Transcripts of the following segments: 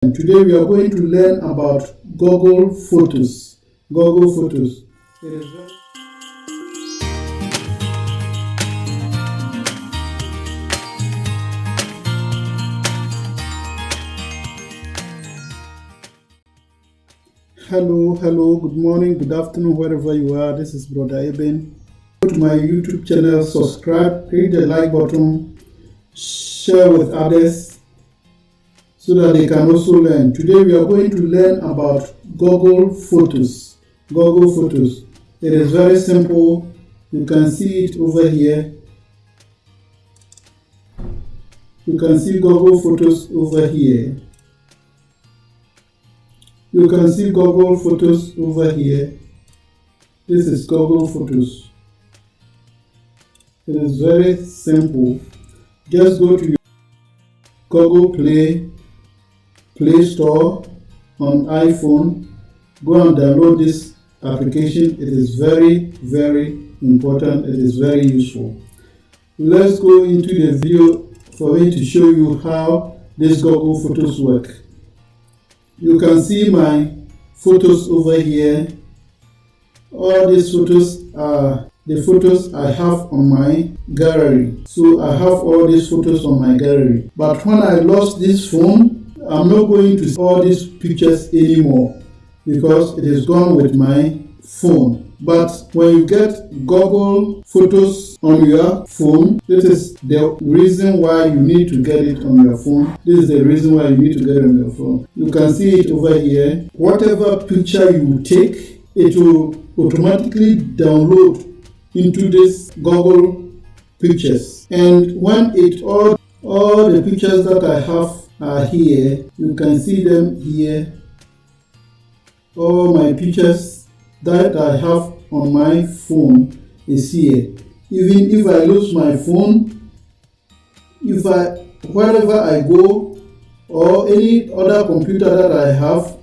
And today we are going to learn about Google Photos. Google Photos. It is very Hello, good morning, good afternoon, wherever you are. This is Brother Eben. Go to my YouTube channel, subscribe, hit the like button, share with others so that they can also learn. Today we are going to learn about Google Photos. Google Photos. It is very simple. You can see it over here. You can see Google Photos over here. You can see Google Photos over here. This is Google Photos. It is very simple. Just go to your Google Play Store on iPhone. Go and download this application. It is very important. It is very useful. Let's go into the video for me to show you how this Google Photos work. You can see my photos over here. All these photos are the photos I have on my gallery. So I have all these photos on my gallery. But when I lost this phone, I'm not going to see all these pictures anymore because it is gone with my phone. But when you get Google Photos on your phone, this is the reason why you need to get it on your phone. This is the reason why you need to get it on your phone. You can see it over here. Whatever picture you take, it will automatically download into this Google Pictures. And when all the pictures that I have are here, you can see them here. All my pictures that I have on my phone is here. Even if I lose my phone, wherever I go or any other computer that I have,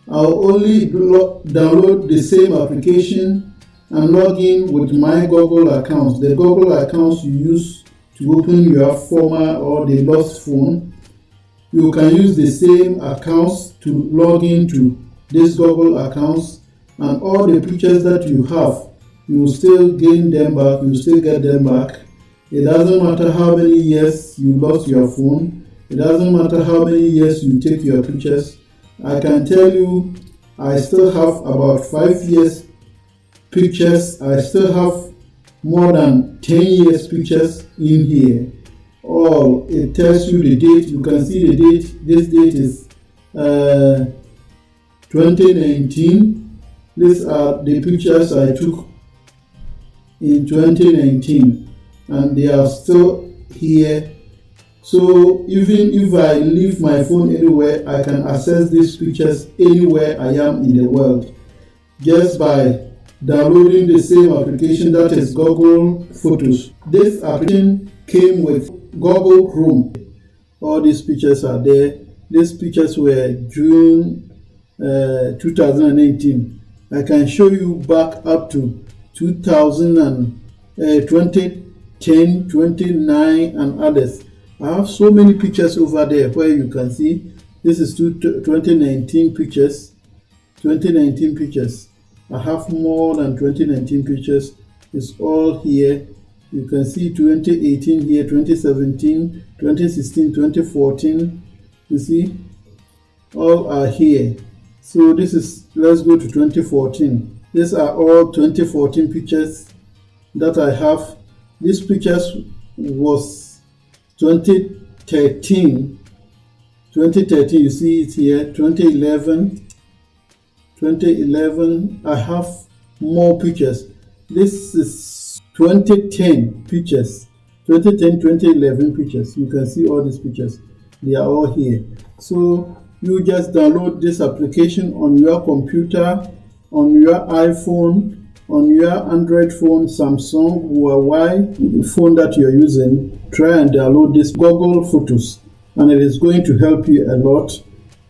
I'll only download the same application and log in with my Google accounts. The Google accounts you use to open your former or the lost phone, you can use the same accounts to log into these Google accounts, and all the pictures that you have, you will still gain them back, you will still get them back. It doesn't matter how many years you lost your phone, it doesn't matter how many years you take your pictures. I can tell you, I still have about 5 years pictures. I still have more than 10 years pictures in here. All it tells you the date. You can see the date. This date is 2019. These are the pictures I took in 2019 and they are still here. So even if I leave my phone anywhere, I can access these pictures anywhere I am in the world just by downloading the same application, that is Google Photos. This application came with Google Chrome. All these pictures are there. These pictures were June 2018. I can show you back up to 2010, 29 and others. I have so many pictures over there where you can see this is 2019 pictures. 2019 pictures. I have more than 2019 pictures. It's all here. You can see 2018 here, 2017, 2016, 2014. You see, all are here. So this is, let's go to 2014. These are all 2014 pictures that I have. These pictures was 2013. 2013, you see it here. 2011. I have more pictures. This is 2010 pictures. 2010, 2011 pictures. You can see all these pictures. They are all here. So you just download this application on your computer, on your iPhone, on your Android phone, Samsung, Huawei phone that you're using. Try and download this Google Photos and it is going to help you a lot.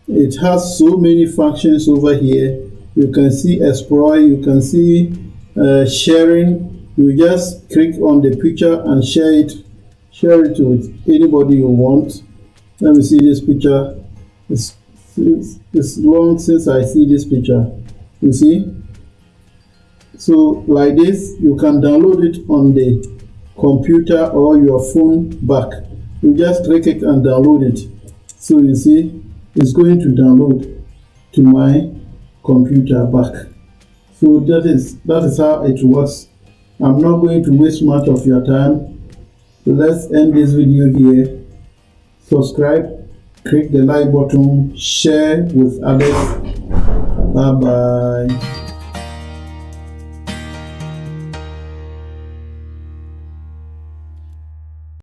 It has so many functions over here. You can see explore, you can see sharing. You just click on the picture and share it with anybody you want. Let me see this picture. It's It's long since I see this picture. You see? So like this, you can download it on the computer or your phone back. You just click it and download it. So you see, it's going to download to my computer back. So that is how it works. I'm not going to waste much of your time. So let's end this video here. Subscribe, click the like button, share with others. Bye bye.